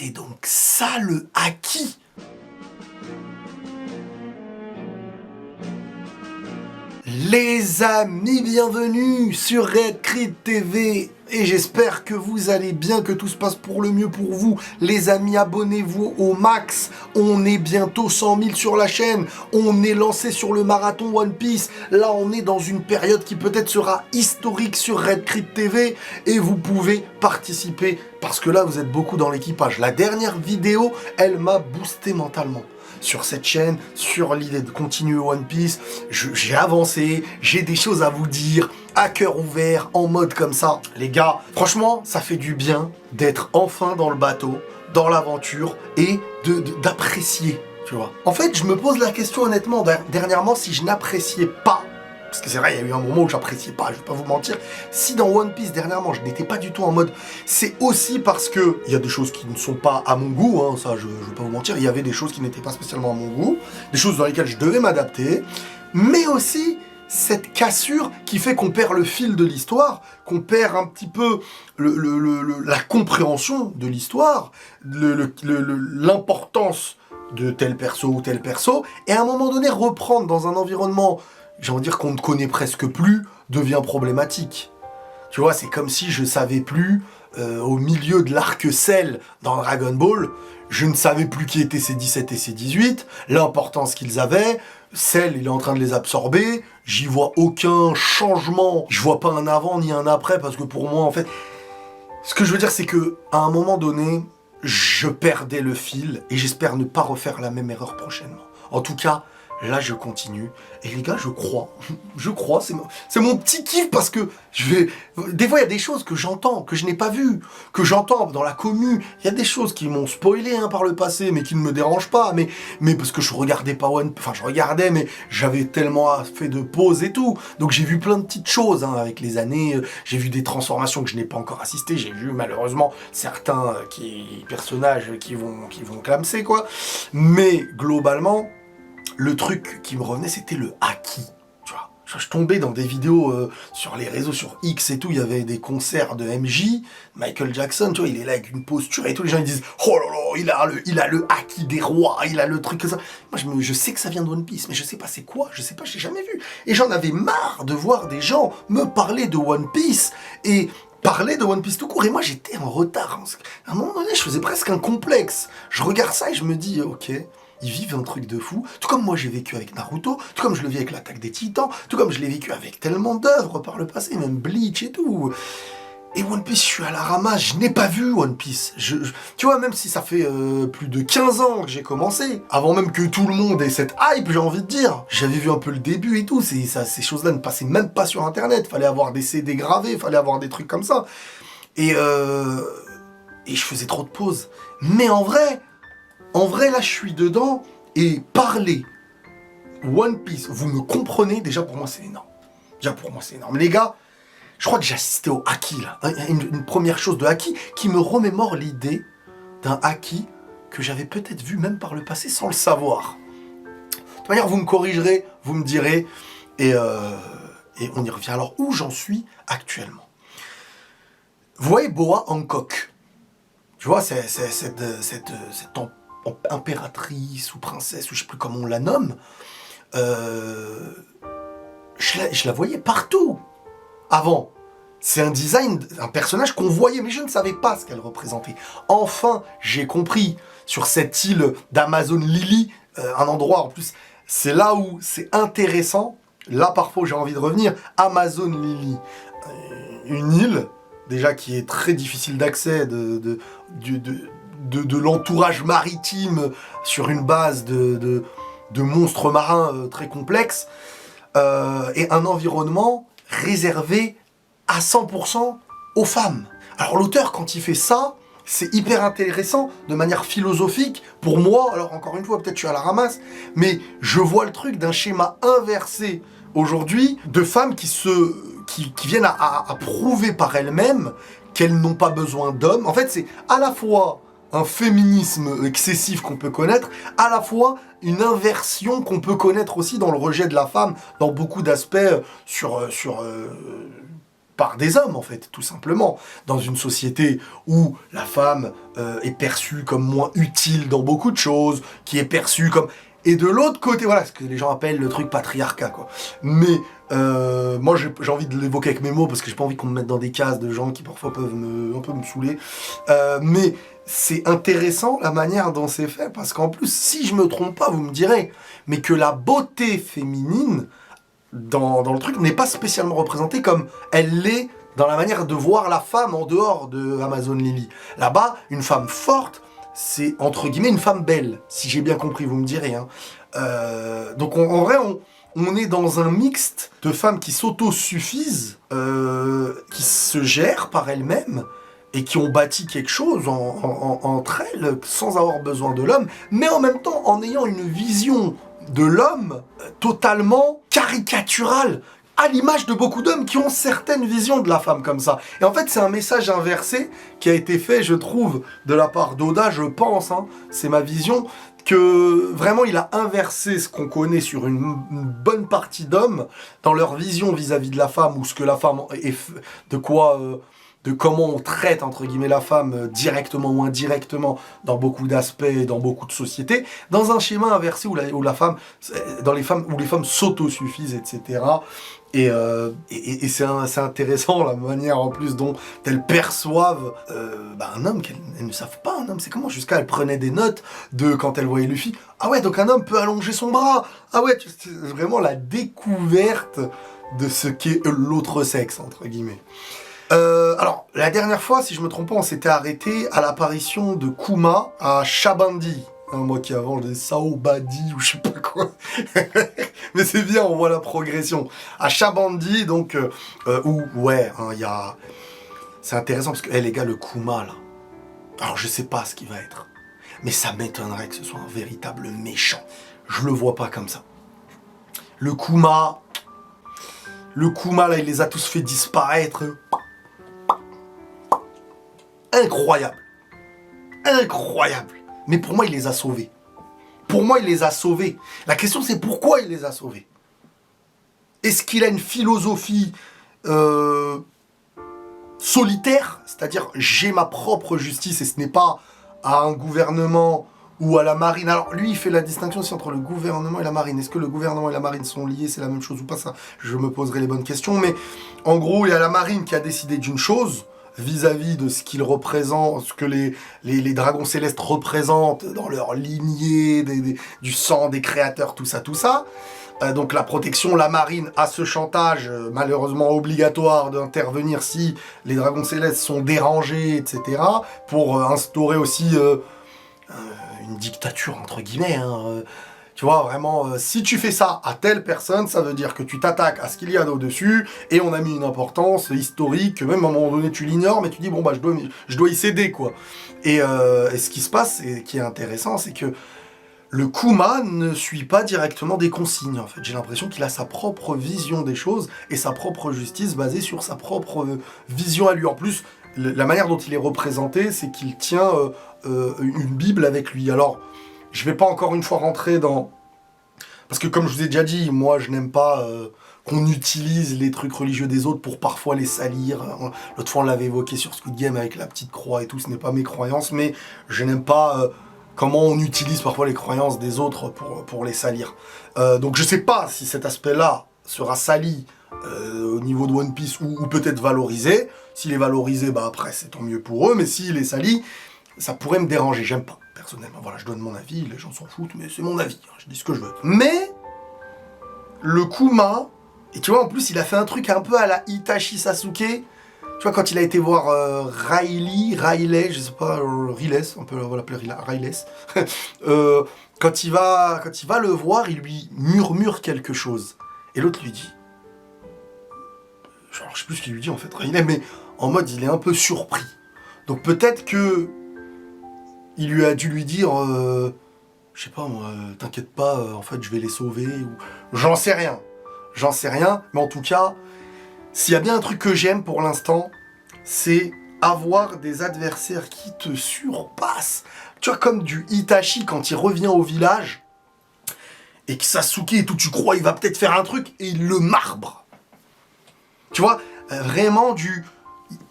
C'est donc ça le haki. Les amis, bienvenue sur Red Creed TV et j'espère que vous allez bien, que tout se passe pour le mieux pour vous. Les amis, abonnez-vous au max, on est bientôt 100 000 sur la chaîne, on est lancé sur le marathon One Piece. Là, on est dans une période qui peut-être sera historique sur Red Creed TV et vous pouvez participer parce que là, vous êtes beaucoup dans l'équipage. La dernière vidéo, elle m'a boosté mentalement. Sur cette chaîne, sur l'idée de continuer One Piece, j'ai avancé, j'ai des choses à vous dire, à cœur ouvert, en mode comme ça. Les gars, franchement, ça fait du bien d'être enfin dans le bateau, dans l'aventure, et d'apprécier, tu vois. En fait, je me pose la question honnêtement, dernièrement, si je n'appréciais pas, parce que c'est vrai, il y a eu un moment où j'appréciais pas, je vais pas vous mentir. Si dans One Piece, dernièrement, je n'étais pas du tout en mode... C'est aussi parce que il y a des choses qui ne sont pas à mon goût, hein, ça, je vais pas vous mentir. Il y avait des choses qui n'étaient pas spécialement à mon goût, des choses dans lesquelles je devais m'adapter, mais aussi cette cassure qui fait qu'on perd le fil de l'histoire, qu'on perd un petit peu la compréhension de l'histoire, l'importance de tel perso ou tel perso, et à un moment donné, reprendre dans un environnement... j'ai envie de dire qu'on ne connaît presque plus, devient problématique. Tu vois, c'est comme si je savais plus, au milieu de l'arc Cell dans Dragon Ball, je ne savais plus qui étaient ces 17 et ces 18, l'importance qu'ils avaient, Cell, il est en train de les absorber, j'y vois aucun changement, je vois pas un avant ni un après, parce que pour moi, en fait, ce que je veux dire, c'est que à un moment donné, je perdais le fil, et j'espère ne pas refaire la même erreur prochainement. En tout cas, là, je continue. Et les gars, je crois, c'est mon petit kiff parce que des fois, il y a des choses que j'entends, que je n'ai pas vues, que j'entends dans la commu. Il y a des choses qui m'ont spoilé par le passé, mais qui ne me dérangent pas. Mais parce que je regardais pas Enfin, je regardais, mais j'avais tellement fait de pauses et tout. Donc, j'ai vu plein de petites choses avec les années. J'ai vu des transformations que je n'ai pas encore assistées. J'ai vu, malheureusement, certains personnages qui vont clamser, quoi. Mais, globalement... le truc qui me revenait, c'était le haki, tu vois. Je tombais dans des vidéos sur les réseaux, sur X et tout, il y avait des concerts de MJ, Michael Jackson, tu vois, il est là avec une posture et tout, les gens ils disent « Oh là là, il a le haki des rois, il a le truc comme ça ». Moi, je sais que ça vient de One Piece, mais je sais pas c'est quoi, je sais pas, j'ai jamais vu. Et j'en avais marre de voir des gens me parler de One Piece et... parler de One Piece tout court, et moi j'étais en retard. À un moment donné, je faisais presque un complexe. Je regarde ça et je me dis, ok, ils vivent un truc de fou. Tout comme moi j'ai vécu avec Naruto, tout comme je le vis avec l'Attaque des Titans, tout comme je l'ai vécu avec tellement d'œuvres par le passé, même Bleach et tout. Et One Piece, je suis à la ramasse, je n'ai pas vu One Piece. Tu vois, même si ça fait plus de 15 ans que j'ai commencé, avant même que tout le monde ait cette hype, j'ai envie de dire, j'avais vu un peu le début et tout, ces choses-là ne passaient même pas sur Internet, fallait avoir des CD gravés, fallait avoir des trucs comme ça. Et je faisais trop de pauses. Mais en vrai, là, je suis dedans, et parler One Piece, vous me comprenez, déjà pour moi, c'est énorme. Déjà pour moi, c'est énorme. Les gars, je crois que j'ai assisté au haki, là. Une première chose de haki qui me remémore l'idée d'un haki que j'avais peut-être vu même par le passé sans le savoir. De toute manière, vous me corrigerez, vous me direz, et on y revient. Alors, où j'en suis actuellement? Vous voyez Boa Hancock? Tu vois, cette impératrice ou princesse, ou je sais plus comment on la nomme, je la voyais partout. Avant, c'est un design, un personnage qu'on voyait, mais je ne savais pas ce qu'elle représentait. Enfin, j'ai compris, sur cette île d'Amazon Lily, un endroit en plus, c'est là où c'est intéressant, là parfois j'ai envie de revenir, Amazon Lily, une île, déjà qui est très difficile d'accès, de l'entourage maritime, sur une base de monstres marins très complexes, et un environnement réservé à 100% aux femmes. Alors l'auteur, quand il fait ça, c'est hyper intéressant de manière philosophique. Pour moi, alors encore une fois, peut-être je suis à la ramasse, mais je vois le truc d'un schéma inversé aujourd'hui de femmes qui viennent à prouver par elles-mêmes qu'elles n'ont pas besoin d'hommes. En fait, c'est à la fois un féminisme excessif qu'on peut connaître, à la fois une inversion qu'on peut connaître aussi dans le rejet de la femme, dans beaucoup d'aspects sur par des hommes, en fait, tout simplement. Dans une société où la femme est perçue comme moins utile dans beaucoup de choses, qui est perçue comme... Et de l'autre côté, voilà, ce que les gens appellent le truc patriarcat, quoi. Mais moi, j'ai envie de l'évoquer avec mes mots, parce que j'ai pas envie qu'on me mette dans des cases de gens qui parfois peuvent un peu me saouler. Mais c'est intéressant la manière dont c'est fait, parce qu'en plus, si je me trompe pas, vous me direz, mais que la beauté féminine, dans le truc, n'est pas spécialement représentée comme elle l'est dans la manière de voir la femme en dehors de Amazon Lily. Là-bas, une femme forte, c'est entre guillemets une femme belle, si j'ai bien compris, vous me direz. Hein. Donc en vrai, on est dans un mixte de femmes qui s'autosuffisent, qui se gèrent par elles-mêmes, et qui ont bâti quelque chose entre elles, sans avoir besoin de l'homme, mais en même temps en ayant une vision de l'homme totalement caricaturale, à l'image de beaucoup d'hommes qui ont certaines visions de la femme comme ça. Et en fait, c'est un message inversé qui a été fait, je trouve, de la part d'Oda, je pense, hein, c'est ma vision, que vraiment il a inversé ce qu'on connaît sur une bonne partie d'hommes dans leur vision vis-à-vis de la femme, ou ce que la femme est, de comment on traite, entre guillemets, la femme directement ou indirectement dans beaucoup d'aspects, dans beaucoup de sociétés, dans un schéma inversé où la femme, où les femmes s'autosuffisent, etc. Et c'est intéressant la manière en plus dont elles perçoivent un homme qu'elles ne savent pas. Un homme, c'est comment jusqu'à elles prenaient des notes de quand elles voyaient Luffy. Ah ouais, donc un homme peut allonger son bras. Ah ouais, c'est vraiment la découverte de ce qu'est l'autre sexe, entre guillemets. Alors, la dernière fois, si je me trompe pas, on s'était arrêté à l'apparition de Kuma à Shabandi. Moi qui avant, je disais Saobadi ou je sais pas quoi. Mais c'est bien, on voit la progression. À Shabandi, donc, où, ouais, hein, il y a... C'est intéressant parce que, les gars, le Kuma, là, alors je sais pas ce qu'il va être, mais ça m'étonnerait que ce soit un véritable méchant. Je le vois pas comme ça. Le Kuma, là, il les a tous fait disparaître. Incroyable. Incroyable. Mais pour moi, il les a sauvés. Pour moi, il les a sauvés. La question, c'est pourquoi il les a sauvés. Est-ce qu'il a une philosophie solitaire, c'est-à-dire j'ai ma propre justice et ce n'est pas à un gouvernement ou à la marine. Alors lui, il fait la distinction aussi entre le gouvernement et la marine. Est-ce que le gouvernement et la marine sont liés, c'est la même chose ou pas? Ça, je me poserai les bonnes questions. Mais en gros, il y a la marine qui a décidé d'une chose vis-à-vis de ce qu'ils représentent, ce que les dragons célestes représentent dans leur lignée, du sang des créateurs, tout ça. Donc la protection, la marine a ce chantage malheureusement obligatoire d'intervenir si les dragons célestes sont dérangés, etc. pour instaurer aussi une dictature entre guillemets. Hein, tu vois, vraiment, si tu fais ça à telle personne, ça veut dire que tu t'attaques à ce qu'il y a au-dessus, et on a mis une importance historique, que même à un moment donné tu l'ignores, mais tu dis, bon bah je dois y céder, quoi. Et ce qui se passe, et qui est intéressant, c'est que le Kuma ne suit pas directement des consignes, en fait. J'ai l'impression qu'il a sa propre vision des choses, et sa propre justice basée sur sa propre vision à lui. En plus, la manière dont il est représenté, c'est qu'il tient une Bible avec lui. Alors, je vais pas encore une fois rentrer dans... Parce que comme je vous ai déjà dit, moi je n'aime pas qu'on utilise les trucs religieux des autres pour parfois les salir. L'autre fois on l'avait évoqué sur Squid Game avec la petite croix et tout, ce n'est pas mes croyances, mais je n'aime pas comment on utilise parfois les croyances des autres pour les salir. Donc je sais pas si cet aspect-là sera sali au niveau de One Piece ou peut-être valorisé. S'il est valorisé, bah après c'est tant mieux pour eux, mais s'il est sali, ça pourrait me déranger, j'aime pas. Personnellement, voilà, je donne mon avis, les gens s'en foutent, mais c'est mon avis, je dis ce que je veux. Mais, le Kuma, et tu vois, en plus, il a fait un truc un peu à la Itachi Sasuke, tu vois, quand il a été voir Riley, je sais pas, Riles, on peut l'appeler Riles, quand il va le voir, il lui murmure quelque chose, et l'autre lui dit, genre, je sais plus ce qu'il lui dit en fait, Riley, mais en mode, il est un peu surpris. Donc peut-être que il lui a dû lui dire, je sais pas moi, t'inquiète pas, en fait je vais les sauver, ou... J'en sais rien, mais en tout cas, s'il y a bien un truc que j'aime pour l'instant, c'est avoir des adversaires qui te surpassent. Tu vois, comme du Itachi quand il revient au village, et que Sasuke et tout, tu crois il va peut-être faire un truc, et il le marbre. Tu vois, vraiment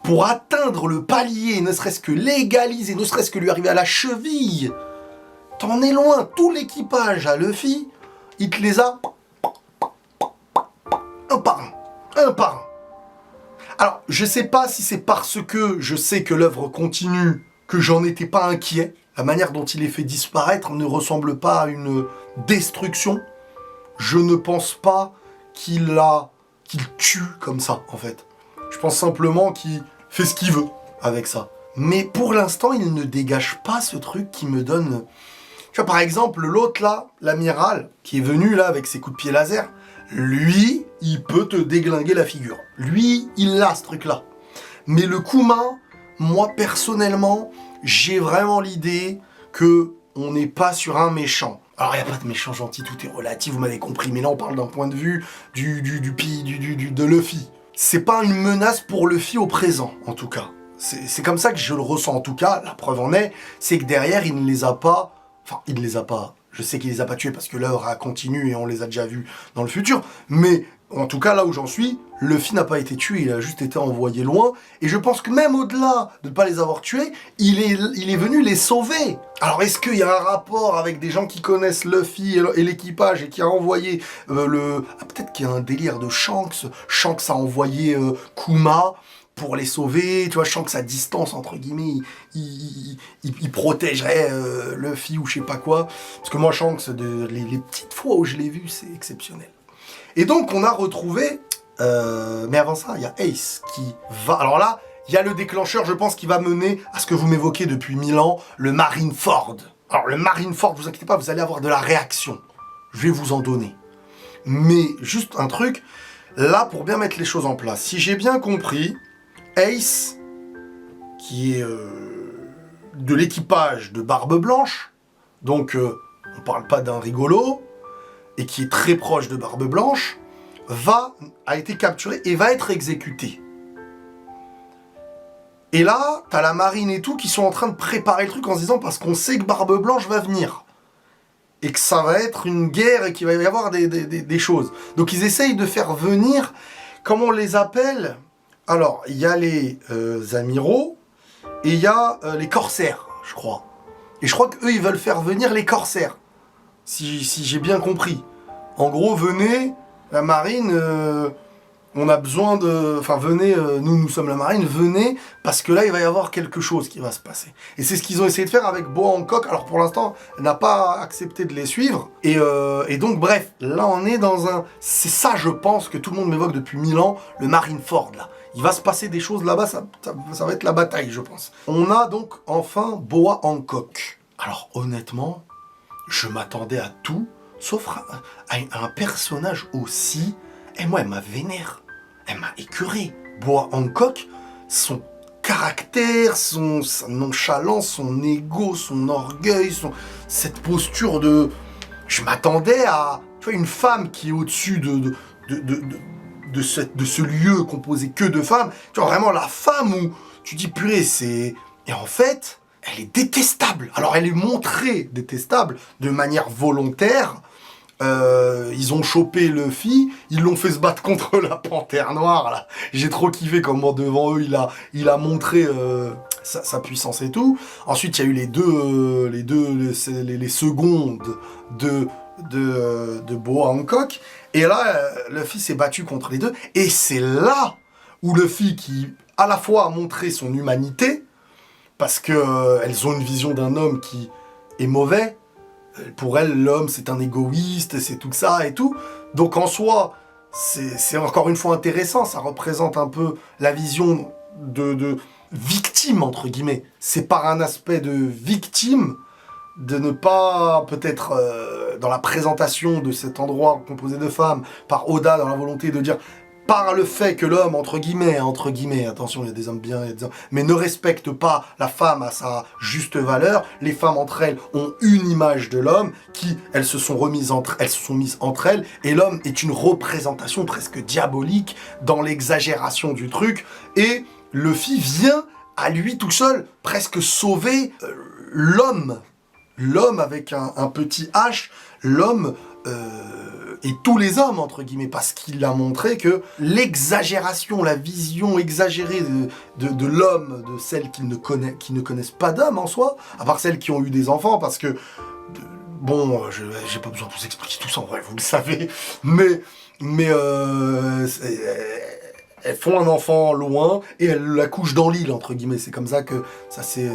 pour atteindre le palier, ne serait-ce que légaliser, ne serait-ce que lui arriver à la cheville, t'en es loin. Tout l'équipage à Luffy, il te les a un par un, un par un. Alors, je sais pas si c'est parce que je sais que l'œuvre continue que j'en étais pas inquiet. La manière dont il est fait disparaître ne ressemble pas à une destruction. Je ne pense pas qu'il tue comme ça, en fait. Je pense simplement qu'il fait ce qu'il veut avec ça. Mais pour l'instant, il ne dégage pas ce truc qui me donne... Tu vois, par exemple, l'autre là, l'amiral, qui est venu là avec ses coups de pied laser, lui, il peut te déglinguer la figure. Lui, il a ce truc-là. Mais le Kuma, moi, personnellement, j'ai vraiment l'idée que on n'est pas sur un méchant. Alors, il n'y a pas de méchant gentil, tout est relatif, vous m'avez compris. Mais là, on parle d'un point de vue de Luffy. C'est pas une menace pour Luffy au présent, en tout cas. C'est comme ça que je le ressens, en tout cas. La preuve en est, c'est que derrière, il ne les a pas... Enfin, il ne les a pas... Je sais qu'il les a pas tués parce que l'œuvre a continué et on les a déjà vus dans le futur. Mais en tout cas, là où j'en suis, Luffy n'a pas été tué, il a juste été envoyé loin. Et je pense que même au-delà de ne pas les avoir tués, il est venu les sauver. Alors est-ce qu'il y a un rapport avec des gens qui connaissent Luffy et l'équipage et qui a envoyé peut-être qu'il y a un délire de Shanks. Shanks a envoyé Kuma pour les sauver, tu vois, Shanks à distance, entre guillemets, il protégerait Luffy ou je sais pas quoi. Parce que moi, Shanks, les petites fois où je l'ai vu, c'est exceptionnel. Et donc, on a retrouvé... mais avant ça, il y a Ace qui va... Alors là, il y a le déclencheur, je pense, qui va mener à ce que vous m'évoquez depuis 1000 ans, le Marineford. Alors, le Marineford, vous inquiétez pas, vous allez avoir de la réaction. Je vais vous en donner. Mais juste un truc, là, pour bien mettre les choses en place, si j'ai bien compris... Ace, qui est de l'équipage de Barbe Blanche, donc on parle pas d'un rigolo, et qui est très proche de Barbe Blanche, a été capturé et va être exécuté. Et là, t'as la marine et tout qui sont en train de préparer le truc en se disant parce qu'on sait que Barbe Blanche va venir. Et que ça va être une guerre et qu'il va y avoir des choses. Donc ils essayent de faire venir, comment on les appelle ? Alors, il y a les amiraux et il y a les corsaires, je crois. Et je crois qu'eux, ils veulent faire venir les corsaires. Si j'ai bien compris. En gros, venez, la marine, on a besoin de... Enfin, venez, nous sommes la marine, venez, parce que là, il va y avoir quelque chose qui va se passer. Et c'est ce qu'ils ont essayé de faire avec Boa Hancock. Alors, pour l'instant, elle n'a pas accepté de les suivre. Et donc, bref, là, on est dans un... C'est ça, je pense, que tout le monde m'évoque depuis 1000 ans, le Marineford, là. Il va se passer des choses là-bas, ça va être la bataille, je pense. On a donc enfin Boa Hancock. Alors honnêtement, je m'attendais à tout, sauf à un personnage aussi... Et moi, elle m'a vénère, elle m'a écœuré. Boa Hancock, son caractère, sa nonchalance, son ego, son orgueil, cette posture de... Je m'attendais à... Tu vois, une femme qui est au-dessus de ce lieu composé que de femmes, tu vois, vraiment la femme où tu dis purée, c'est... Et en fait, elle est détestable. Alors elle est montrée détestable de manière volontaire. Ils ont chopé Luffy, ils l'ont fait se battre contre la Panthère Noire, là. J'ai trop kiffé comment devant eux, il a montré sa puissance et tout. Ensuite, il y a eu les secondes de Boa Hancock. Et là, Luffy s'est battu contre les deux. Et c'est là où Luffy, qui à la fois a montré son humanité, parce que elles ont une vision d'un homme qui est mauvais. Pour elles, l'homme, c'est un égoïste, c'est tout ça et tout. Donc en soi, c'est encore une fois intéressant. Ça représente un peu la vision de victime, entre guillemets. C'est par un aspect de victime de ne pas, peut-être, dans la présentation de cet endroit composé de femmes, par Oda, dans la volonté de dire, par le fait que l'homme, entre guillemets, attention, il y a des hommes bien, il y a des hommes, mais ne respecte pas la femme à sa juste valeur, les femmes entre elles ont une image de l'homme, elles se sont mises entre elles, et l'homme est une représentation presque diabolique dans l'exagération du truc, et Luffy vient à lui tout seul presque sauver l'homme avec un petit H, l'homme et tous les hommes, entre guillemets, parce qu'il a montré que l'exagération, la vision exagérée de l'homme, de celles qui ne connaissent pas d'homme en soi, à part celles qui ont eu des enfants, parce que, bon, j'ai pas besoin de vous expliquer tout ça, en vrai, vous le savez, mais elles font un enfant loin et elles l'accouchent dans l'île, entre guillemets. C'est comme ça que ça c'est...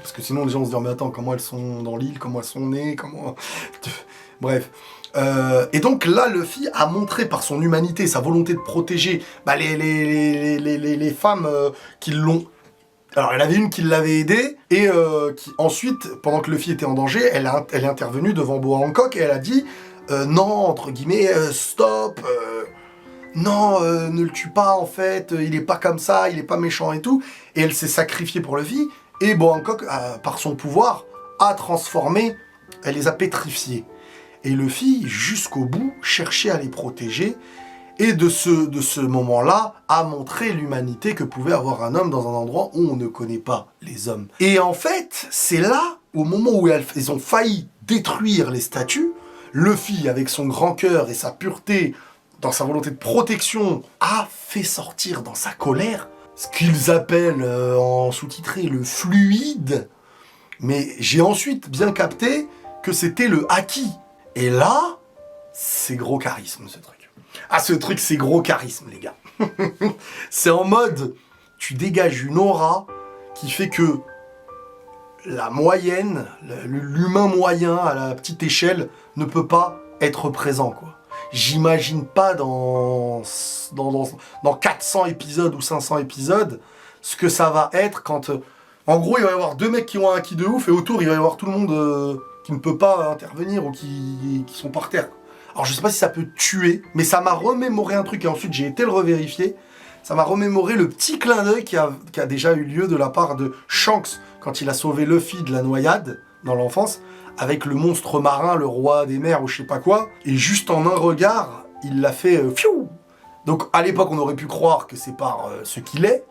Parce que sinon les gens se disent, mais attends, comment elles sont dans l'île, comment elles sont nées, comment... Bref. Et donc là, Luffy a montré par son humanité, sa volonté de protéger les femmes qui l'ont... Alors, il y en avait une qui l'avait aidé, et qui ensuite, pendant que Luffy était en danger, elle est intervenue devant Boa Hancock, et elle a dit non, entre guillemets, stop, non, ne le tue pas, en fait, il est pas comme ça, il est pas méchant et tout. Et elle s'est sacrifiée pour Luffy, et Boa Hancock, par son pouvoir, a transformé, elle les a pétrifiés. Et Luffy, jusqu'au bout, cherchait à les protéger, et de ce moment-là, a montré l'humanité que pouvait avoir un homme dans un endroit où on ne connaît pas les hommes. Et en fait, c'est là, au moment où ils ont failli détruire les statues, Luffy, avec son grand cœur et sa pureté, dans sa volonté de protection, a fait sortir dans sa colère ce qu'ils appellent en sous-titré le fluide. Mais j'ai ensuite bien capté que c'était le haki. Et là, c'est gros charisme, ce truc. Ah, ce truc, c'est gros charisme, les gars. C'est en mode, tu dégages une aura qui fait que la moyenne, l'humain moyen à la petite échelle, ne peut pas être présent, quoi. J'imagine pas dans 400 épisodes ou 500 épisodes ce que ça va être quand... en gros, il va y avoir deux mecs qui ont un haki de ouf et autour, il va y avoir tout le monde qui ne peut pas intervenir ou qui sont par terre. Alors, je sais pas si ça peut tuer, mais ça m'a remémoré un truc et ensuite j'ai été le revérifier. Ça m'a remémoré le petit clin d'œil qui a déjà eu lieu de la part de Shanks quand il a sauvé Luffy de la noyade dans l'enfance, avec le monstre marin, le roi des mers ou je sais pas quoi, et juste en un regard, il l'a fait fiou. Donc à l'époque, on aurait pu croire que c'est par ce qu'il est,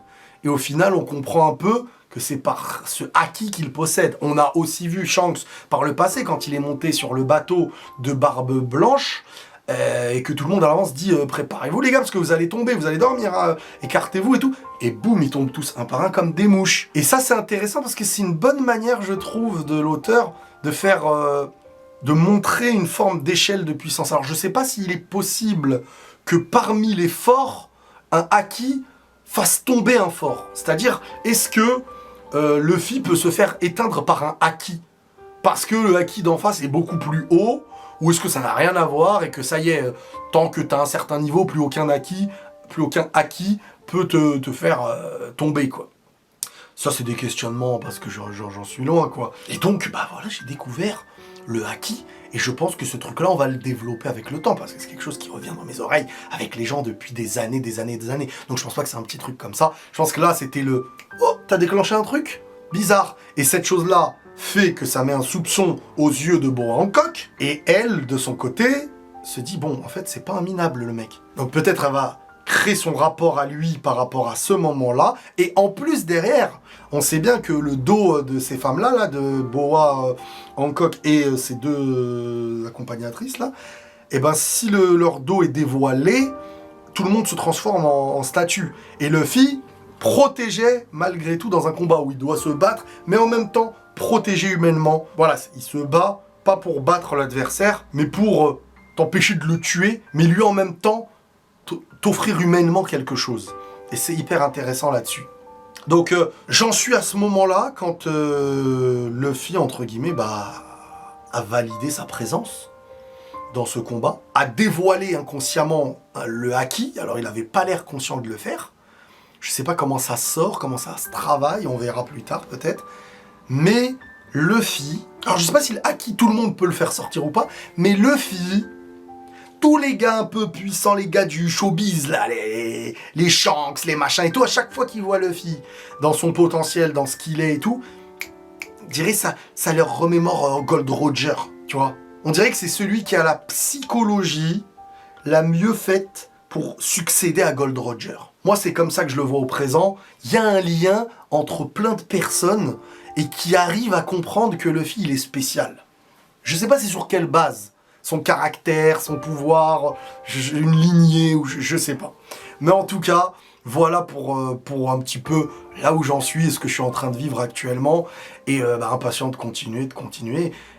et au final, on comprend un peu que c'est par ce haki qu'il possède. On a aussi vu Shanks par le passé, quand il est monté sur le bateau de Barbe Blanche, et que tout le monde à l'avance dit préparez-vous les gars parce que vous allez tomber, vous allez dormir, écartez-vous et tout. Et boum, ils tombent tous un par un comme des mouches. Et ça c'est intéressant parce que c'est une bonne manière, je trouve, de l'auteur de faire, de montrer une forme d'échelle de puissance. Alors je sais pas s'il est possible que parmi les forts, un haki fasse tomber un fort. C'est-à-dire, est-ce que Luffy peut se faire éteindre par un haki parce que le haki d'en face est beaucoup plus haut? Ou est-ce que ça n'a rien à voir et que ça y est, tant que tu as un certain niveau, plus aucun haki peut te faire tomber, quoi. Ça, c'est des questionnements parce que j'en suis loin, quoi. Et donc, bah voilà, j'ai découvert le haki et je pense que ce truc-là, on va le développer avec le temps parce que c'est quelque chose qui revient dans mes oreilles avec les gens depuis des années. Donc, je pense pas que c'est un petit truc comme ça. Je pense que là, c'était le « Oh, t'as déclenché un truc bizarre !» Et cette chose-là fait que ça met un soupçon aux yeux de Boa Hancock, et elle, de son côté, se dit, bon, en fait, c'est pas un minable, le mec. Donc peut-être elle va créer son rapport à lui par rapport à ce moment-là, et en plus, derrière, on sait bien que le dos de ces femmes-là, là, de Boa Hancock et ses deux accompagnatrices, là, et ben si leur dos est dévoilé, tout le monde se transforme en statue. Et Luffy protégeait, malgré tout, dans un combat où il doit se battre, mais en même temps, protéger humainement. Voilà, il se bat, pas pour battre l'adversaire, mais pour t'empêcher de le tuer, mais lui en même temps, t'offrir humainement quelque chose. Et c'est hyper intéressant là-dessus. Donc, j'en suis à ce moment-là, quand Luffy, entre guillemets, a validé sa présence dans ce combat, a dévoilé inconsciemment le haki. Alors, il n'avait pas l'air conscient de le faire. Je sais pas comment ça sort, comment ça se travaille, on verra plus tard peut-être. Mais Luffy, alors je sais pas si le haki, tout le monde peut le faire sortir ou pas, mais Luffy, tous les gars un peu puissants, les gars du showbiz, là, les Shanks, les machins et tout, à chaque fois qu'ils voient Luffy dans son potentiel, dans ce qu'il est et tout, on dirait ça leur remémore Gold Roger, tu vois. On dirait que c'est celui qui a la psychologie la mieux faite pour succéder à Gold Roger. Moi, c'est comme ça que je le vois au présent. Il y a un lien entre plein de personnes et qui arrivent à comprendre que Luffy, il est spécial. Je sais pas c'est sur quelle base, son caractère, son pouvoir, une lignée, ou je sais pas. Mais en tout cas, voilà pour un petit peu là où j'en suis et ce que je suis en train de vivre actuellement. Et impatient de continuer.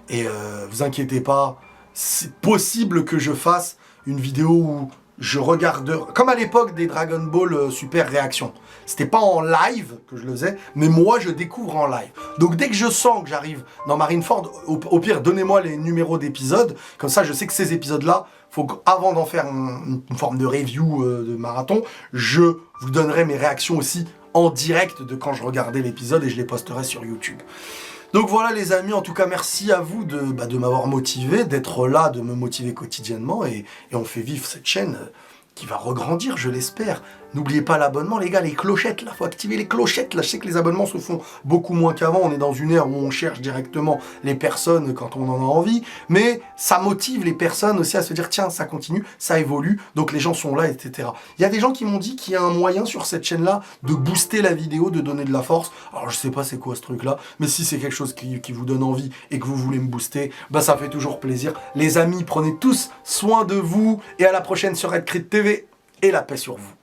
Et vous inquiétez pas, c'est possible que je fasse une vidéo où je regarde, comme à l'époque des Dragon Ball Super Réaction. C'était pas en live que je le faisais, mais moi je découvre en live. Donc dès que je sens que j'arrive dans Marineford, au pire donnez-moi les numéros d'épisodes, comme ça je sais que ces épisodes-là, faut qu'avant d'en faire une forme de review de marathon, je vous donnerai mes réactions aussi en direct de quand je regardais l'épisode et je les posterai sur YouTube. Donc voilà les amis, en tout cas merci à vous de m'avoir motivé, d'être là, de me motiver quotidiennement et on fait vivre cette chaîne qui va regrandir, je l'espère. N'oubliez pas l'abonnement les gars, les clochettes là, faut activer les clochettes là, je sais que les abonnements se font beaucoup moins qu'avant, on est dans une ère où on cherche directement les personnes quand on en a envie, mais ça motive les personnes aussi à se dire tiens ça continue, ça évolue, donc les gens sont là, etc. Il y a des gens qui m'ont dit qu'il y a un moyen sur cette chaîne là de booster la vidéo, de donner de la force, alors je sais pas c'est quoi ce truc là, mais si c'est quelque chose qui vous donne envie et que vous voulez me booster, bah ça fait toujours plaisir. Les amis, prenez tous soin de vous et à la prochaine sur RedCrit TV et la paix sur vous.